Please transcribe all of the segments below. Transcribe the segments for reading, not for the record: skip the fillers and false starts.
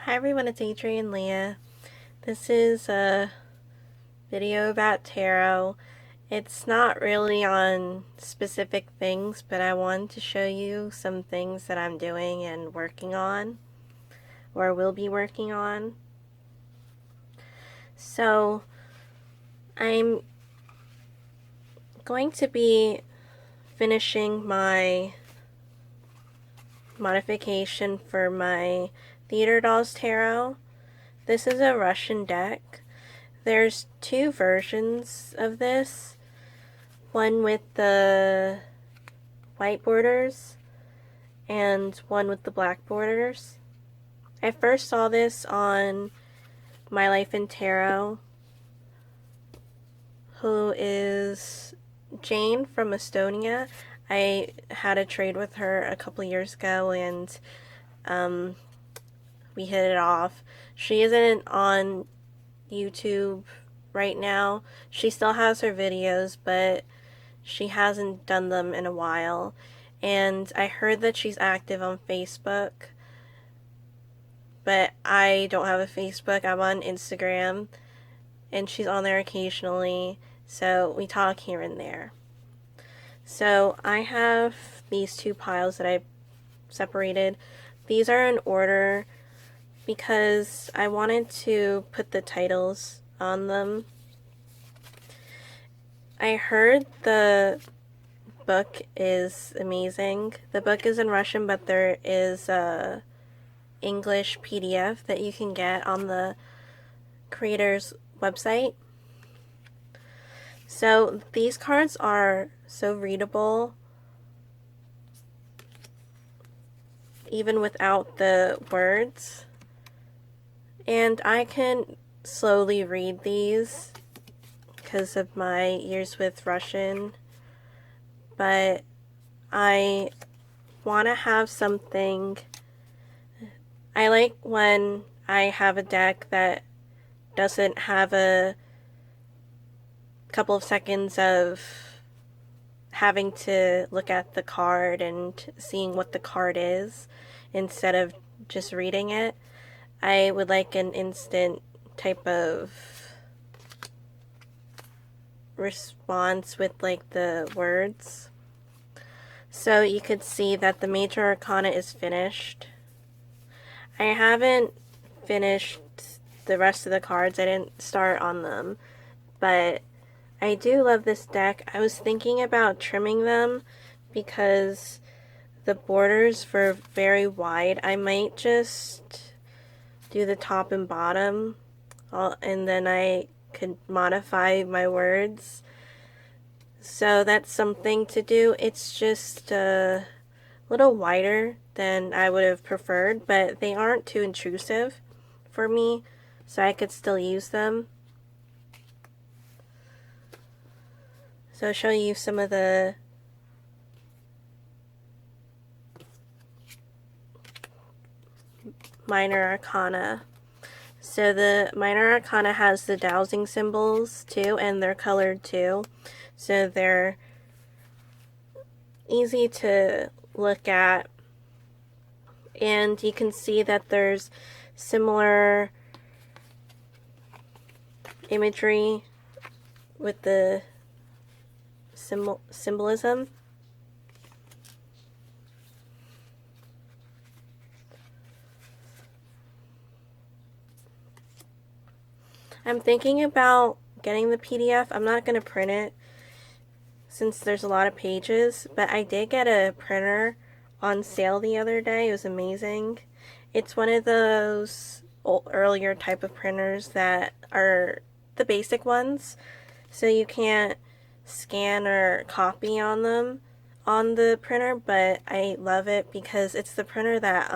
Hi everyone, it's Adrienne Leah. This is a video about tarot. It's not really on specific things, but I wanted to show you some things that I'm doing and working on, or will be working on. So, I'm going to be finishing my modification for my Theater Dolls Tarot. This is a Russian deck. There's two versions of this, one with the white borders and one with the black borders. I first saw this on My Life in Tarot, who is Jane from Estonia. I had a trade with her a couple years ago and we hit it off. She isn't on YouTube right now. She still has her videos, but she hasn't done them in a while. And I heard that she's active on Facebook, but I don't have a Facebook. I'm on Instagram, and she's on there occasionally, so we talk here and there. So I have these two piles that I've separated. These are in order because I wanted to put the titles on them. I heard the book is amazing. The book is in Russian, but there is a English PDF that you can get on the creator's website. So these cards are so readable, even without the words. And I can slowly read these because of my years with Russian, but I want to have something. I like when I have a deck that doesn't have a couple of seconds of having to look at the card and seeing what the card is instead of just reading it. I would like an instant type of response with like the words. So you could see that the Major Arcana is finished. I haven't finished the rest of the cards. I didn't start on them, but I do love this deck. I was thinking about trimming them because the borders were very wide. I might just do the top and bottom, and then I could modify my words. So that's something to do. It's just a little wider than I would have preferred, but they aren't too intrusive for me, so I could still use them. So I'll show you some of the minor arcana. So the minor arcana has the dowsing symbols too, and they're colored too. So they're easy to look at. And you can see that there's similar imagery with the symbolism. I'm thinking about getting the PDF. I'm not going to print it since there's a lot of pages, but I did get a printer on sale the other day. It was amazing. It's one of those earlier type of printers that are the basic ones, so you can't scan or copy on them on the printer, but I love it because it's the printer that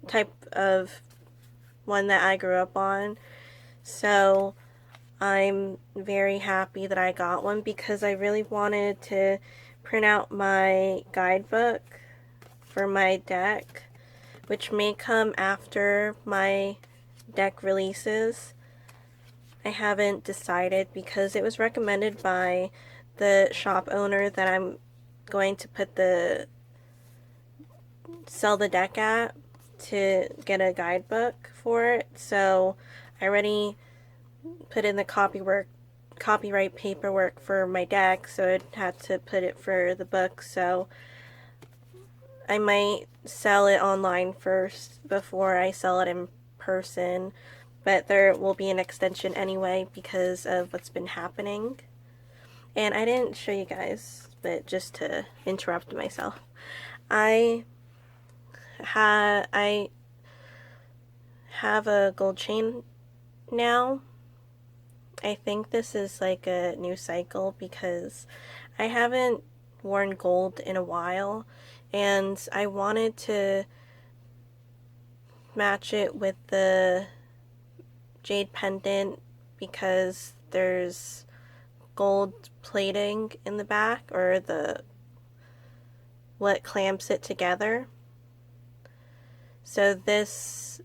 type of one that I grew up on. So I'm very happy that I got one because I really wanted to print out my guidebook for my deck, which may come after my deck releases. I haven't decided because it was recommended by the shop owner that I'm going to sell the deck at, to get a guidebook for it, so I already put in the copyright paperwork for my deck, so I'd have to put it for the book, so I might sell it online first before I sell it in person, but there will be an extension anyway because of what's been happening. And I didn't show you guys, but just to interrupt myself, I have a gold chain now. I think this is like a new cycle because I haven't worn gold in a while, and I wanted to match it with the jade pendant because there's gold plating in the back, or what clamps it together. So this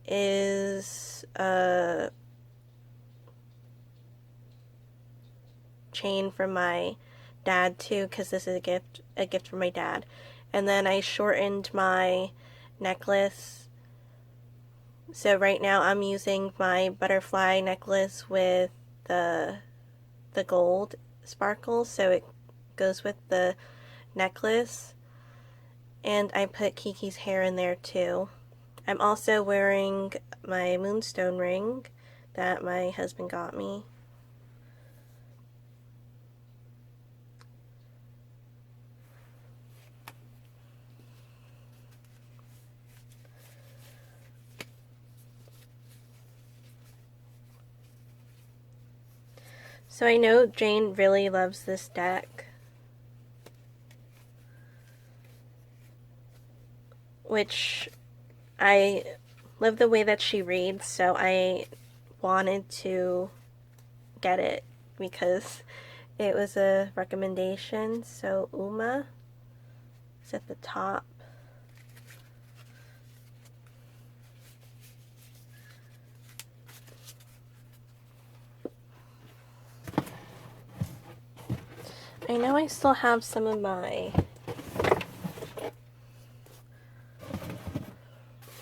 is a chain from my dad too, because this is a gift from my dad. And then I shortened my necklace. So right now I'm using my butterfly necklace with the gold sparkles, so it goes with the necklace. And I put Kiki's hair in there too. I'm also wearing my moonstone ring that my husband got me. So I know Jane really loves this deck, which I love the way that she reads, so I wanted to get it because it was a recommendation. So Uma is at the top. I know I still have some of my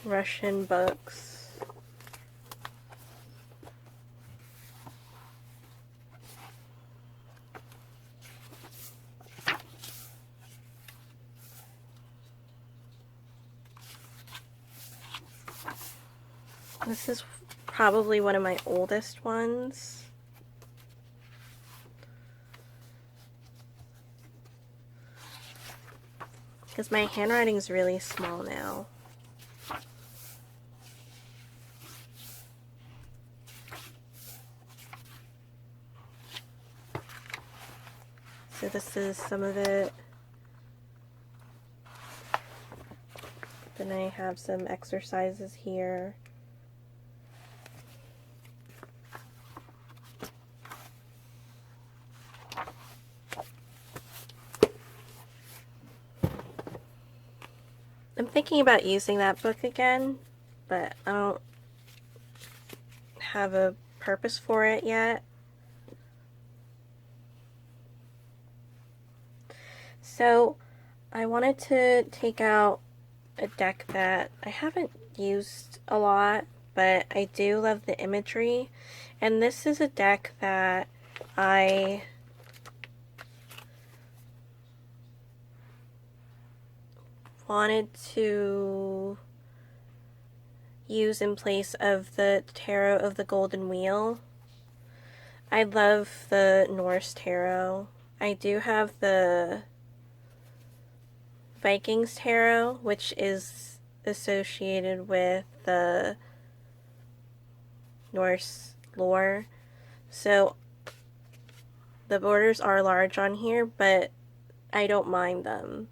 Russian books. This is probably one of my oldest ones. Because my handwriting is really small now. So this is some of it. Then I have some exercises here. I'm thinking about using that book again, but I don't have a purpose for it yet. So I wanted to take out a deck that I haven't used a lot, but I do love the imagery. And this is a deck that I wanted to use in place of the Tarot of the Golden Wheel. I love the Norse Tarot. I do have the Vikings Tarot, which is associated with the Norse lore. So the borders are large on here, but I don't mind them.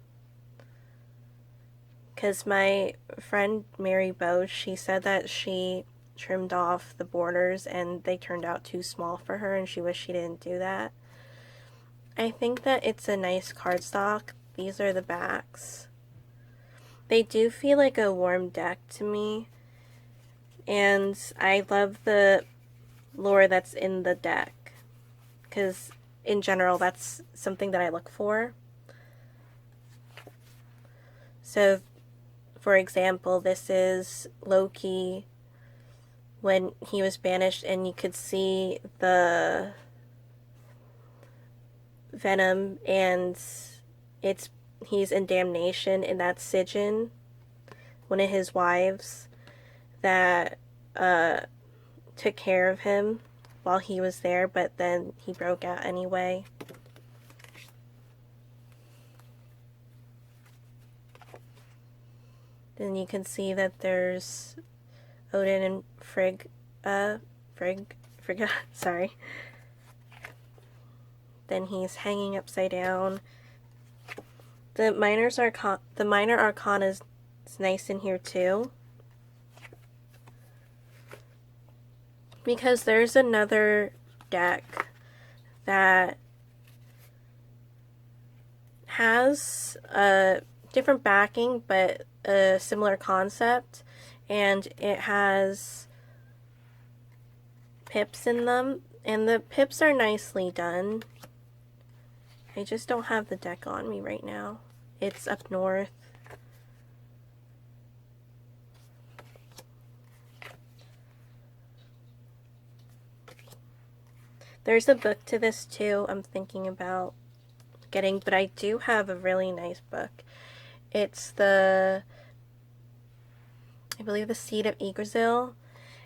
Because my friend Mary Bose, she said that she trimmed off the borders and they turned out too small for her and she wished she didn't do that. I think that it's a nice cardstock. These are the backs. They do feel like a warm deck to me. And I love the lore that's in the deck. Because in general, that's something that I look for. So for example, this is Loki when he was banished, and you could see the venom, and he's in damnation, and that's Sigyn, one of his wives that took care of him while he was there, but then he broke out anyway. Then you can see that there's Odin and Frigga, sorry. Then he's hanging upside down. The minor arcana is nice in here too, because there's another deck that has a different backing but a similar concept, and it has pips in them, and the pips are nicely done. I just don't have the deck on me right now. It's up north. There's a book to this too I'm thinking about getting, but I do have a really nice book. It's I believe, The Seed of Yggdrasil,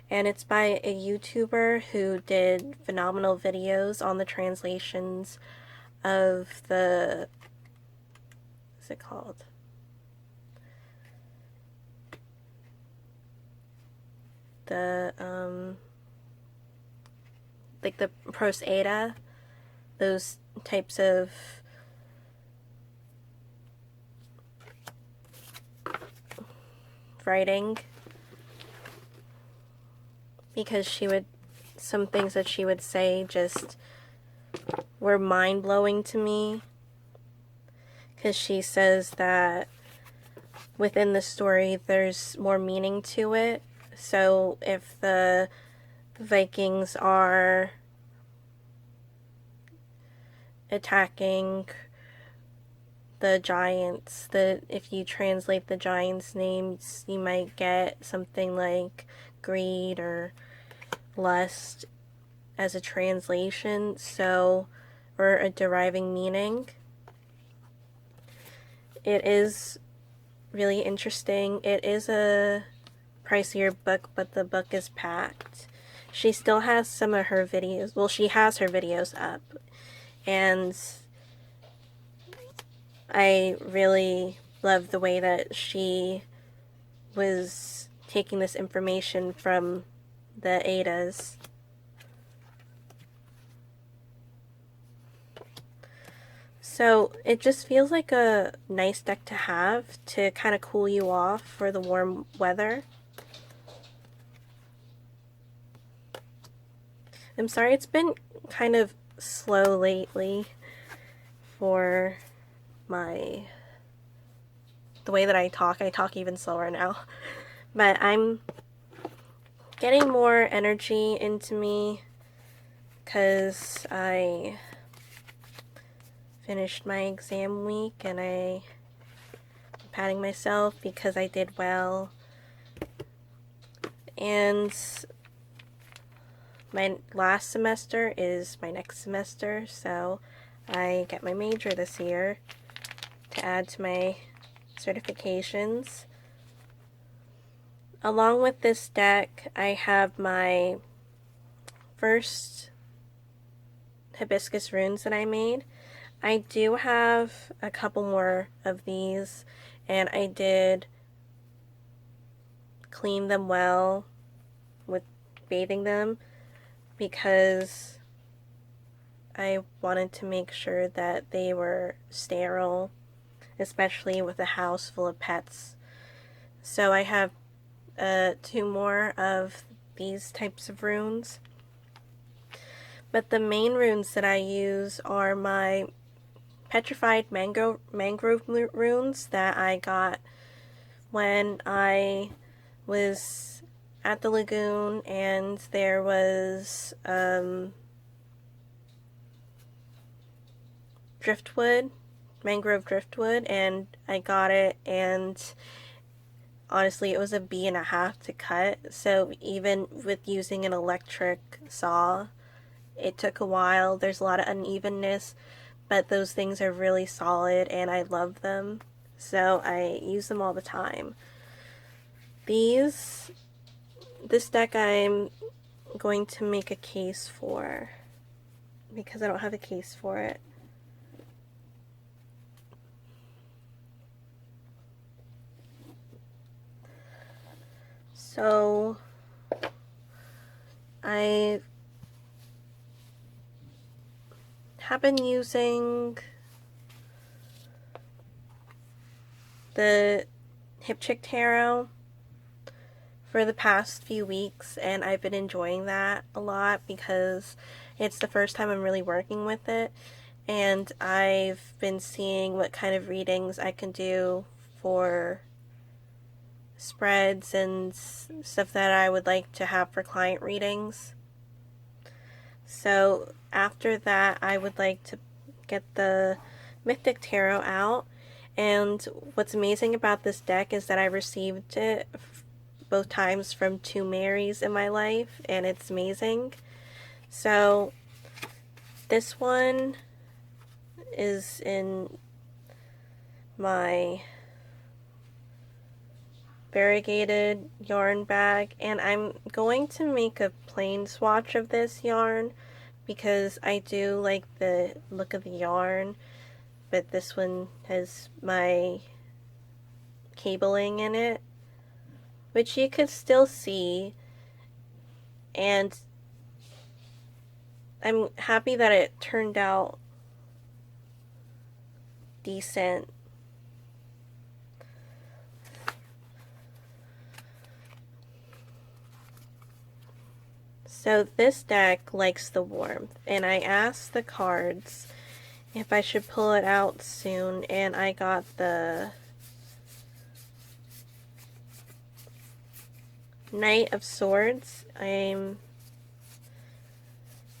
and it's by a YouTuber who did phenomenal videos on the translations of what's it called? Like the Prose Edda, those types of writing, because some things that she would say just were mind-blowing to me, because she says that within the story there's more meaning to it. So if the Vikings are attacking the giants, if you translate the giants' names, you might get something like greed or lust as a translation, or a deriving meaning. It is really interesting. It is a pricier book, but the book is packed. She still has some of her videos. Well, she has her videos up, and I really love the way that she was taking this information from the Eddas. So it just feels like a nice deck to have to kind of cool you off for the warm weather. I'm sorry, it's been kind of slow lately for the way that I talk. I talk even slower now. But I'm getting more energy into me because I finished my exam week, and I'm patting myself because I did well. And my last semester is my next semester, so I get my major this year to add to my certifications. Along with this deck, I have my first hibiscus runes that I made. I do have a couple more of these, and I did clean them well with bathing them, because I wanted to make sure that they were sterile, especially with a house full of pets. So I have 2 more of these types of runes. But the main runes that I use are my petrified mangrove runes that I got when I was at the lagoon, and there was mangrove driftwood, and I got it, and honestly, it was a B&a-half to cut, so even with using an electric saw, it took a while. There's a lot of unevenness, but those things are really solid and I love them, so I use them all the time. This deck I'm going to make a case for because I don't have a case for it. So I have been using the Hypchick Tarot for the past few weeks, and I've been enjoying that a lot because it's the first time I'm really working with it, and I've been seeing what kind of readings I can do for spreads and stuff that I would like to have for client readings. So after that, I would like to get the Mythic Tarot out, and what's amazing about this deck is that I received it both times from two Marys in my life, and it's amazing. So this one is in my variegated yarn bag, and I'm going to make a plain swatch of this yarn because I do like the look of the yarn, but this one has my cabling in it, which you could still see, and I'm happy that it turned out decent. So this deck likes the warmth, and I asked the cards if I should pull it out soon, and I got the Knight of Swords. I'm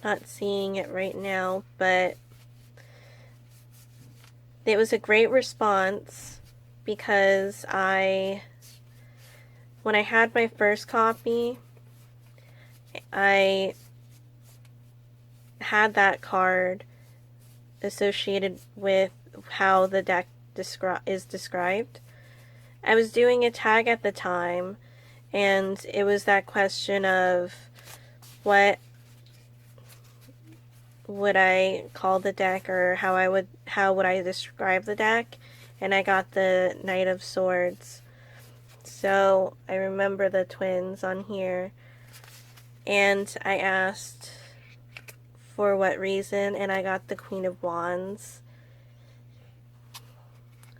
not seeing it right now, but it was a great response because when I had my first copy, I had that card associated with how the deck is described. I was doing a tag at the time, and it was that question of what would I call the deck, or how would I describe the deck, and I got the Knight of Swords. So I remember the twins on here, and I asked for what reason, and I got the Queen of Wands.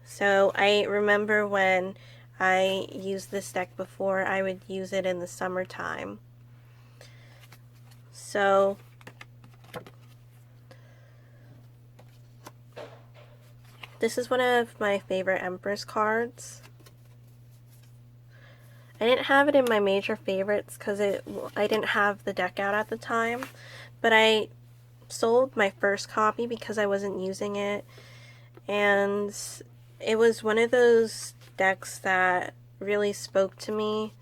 So I remember when I used this deck before, I would use it in the summertime. So this is one of my favorite Empress cards. I didn't have it in my major favorites because I didn't have the deck out at the time, but I sold my first copy because I wasn't using it, and it was one of those decks that really spoke to me.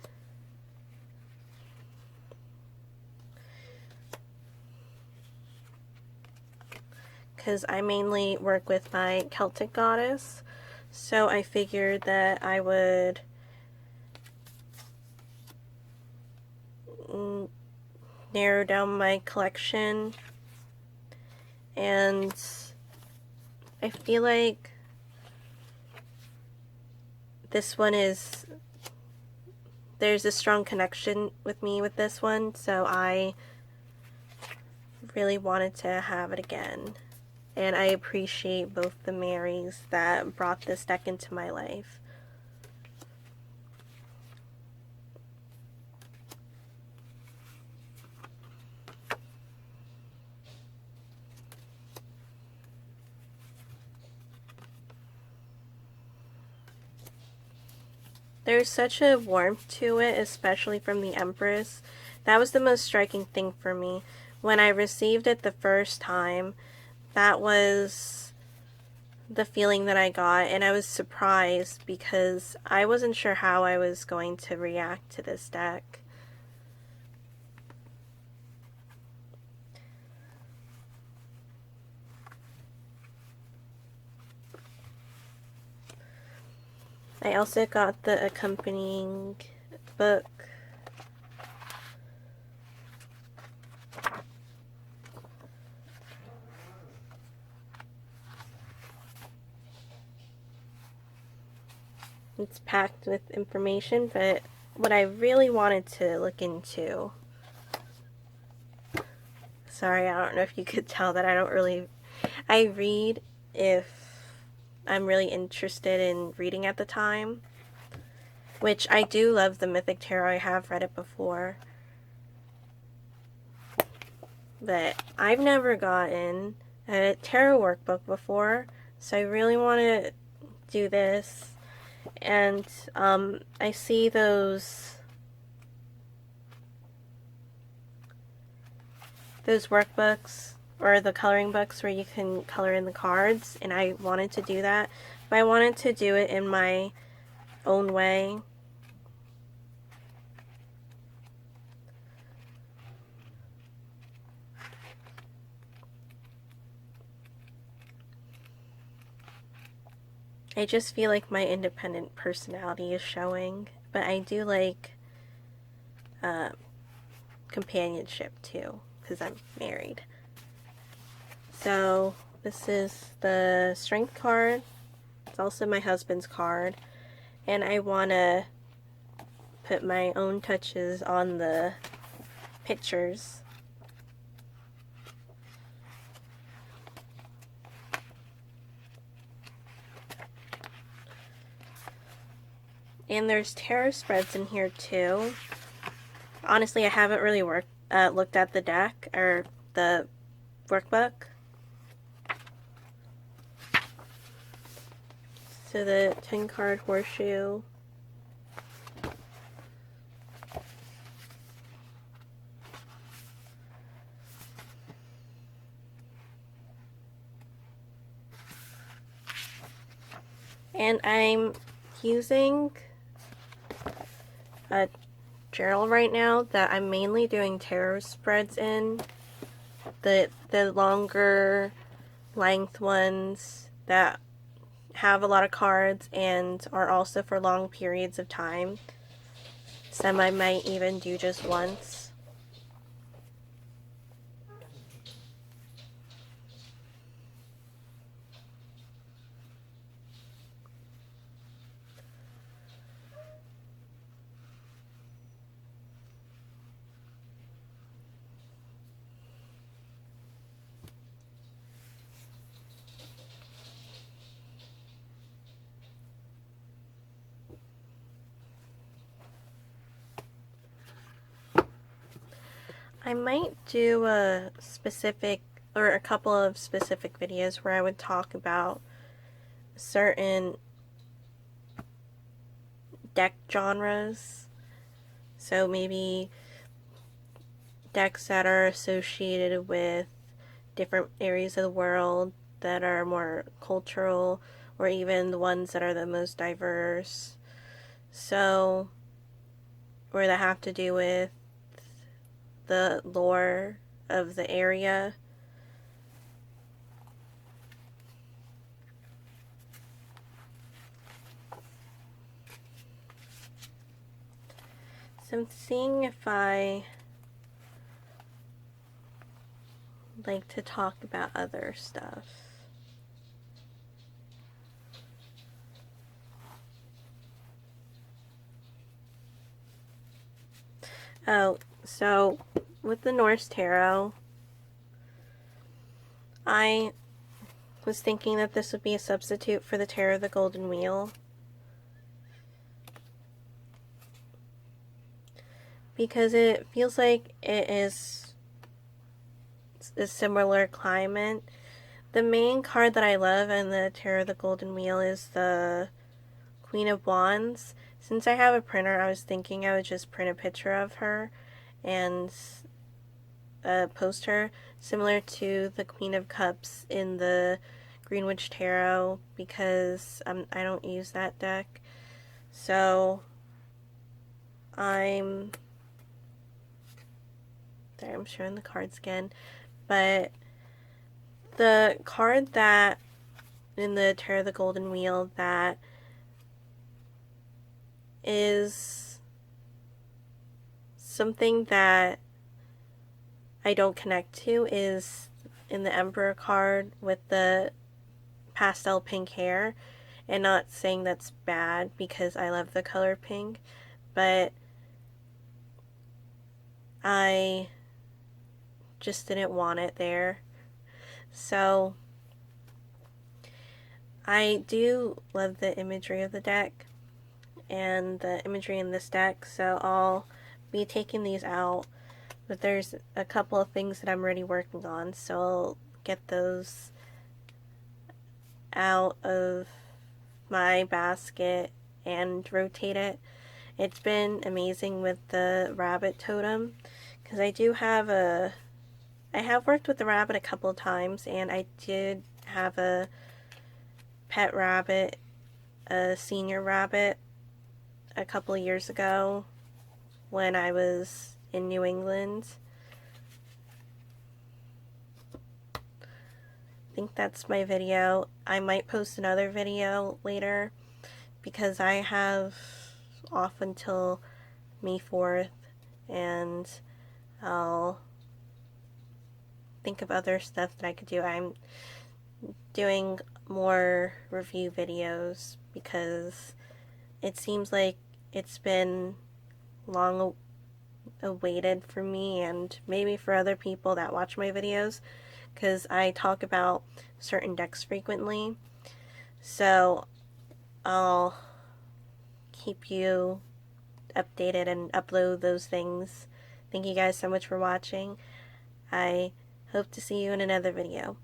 Because I mainly work with my Celtic goddess, so I figured that I would narrow down my collection, and I feel like this one there's a strong connection with me with this one, so I really wanted to have it again. And I appreciate both the Marys that brought this deck into my life. There's such a warmth to it, especially from the Empress. That was the most striking thing for me. When I received it the first time, that was the feeling that I got, and I was surprised because I wasn't sure how I was going to react to this deck. I also got the accompanying book. It's packed with information, but what I really wanted to look into, sorry, I don't know if you could tell that I read if I'm really interested in reading at the time, which I do love the Mythic Tarot. I have read it before, but I've never gotten a tarot workbook before, so I really want to do this. And I see those workbooks or the coloring books where you can color in the cards, and I wanted to do that, but I wanted to do it in my own way. I just feel like my independent personality is showing, but I do like companionship too, because I'm married. So this is the Strength card. It's also my husband's card, and I want to put my own touches on the pictures. And there's tarot spreads in here too. Honestly, I haven't really looked at the deck or the workbook. So the 10-card horseshoe. And I'm using a journal right now that I'm mainly doing tarot spreads in. The longer length ones that have a lot of cards and are also for long periods of time. Some I might even do just once. I might do a specific or a couple of specific videos where I would talk about certain deck genres. So maybe decks that are associated with different areas of the world that are more cultural, or even the ones that are the most diverse. So, or that have to do with the lore of the area. So I'm seeing if I like to talk about other stuff. Oh, so with the Norse Tarot, I was thinking that this would be a substitute for the Tarot of the Golden Wheel, because it feels like it is a similar climate. The main card that I love in the Tarot of the Golden Wheel is the Queen of Wands. Since I have a printer, I was thinking I would just print a picture of her and post her, similar to the Queen of Cups in the Greenwich Tarot because I don't use that deck. So I'm showing the cards again, but the card that in the Tarot of the Golden Wheel that is something that I don't connect to is in the Emperor card with the pastel pink hair. And not saying that's bad because I love the color pink, but I just didn't want it there. So I do love the imagery of the deck and the imagery in this deck, so I'll be taking these out, but there's a couple of things that I'm already working on, so I'll get those out of my basket and rotate it. It's been amazing with the rabbit totem because I have worked with the rabbit a couple of times, and I did have a pet rabbit, a senior rabbit, a couple of years ago when I was in New England. I think that's my video. I might post another video later because I have off until May 4th, and I'll think of other stuff that I could do. I'm doing more review videos because it seems like it's been long awaited for me and maybe for other people that watch my videos because I talk about certain decks frequently. So I'll keep you updated and upload those things. Thank you guys so much for watching. I hope to see you in another video.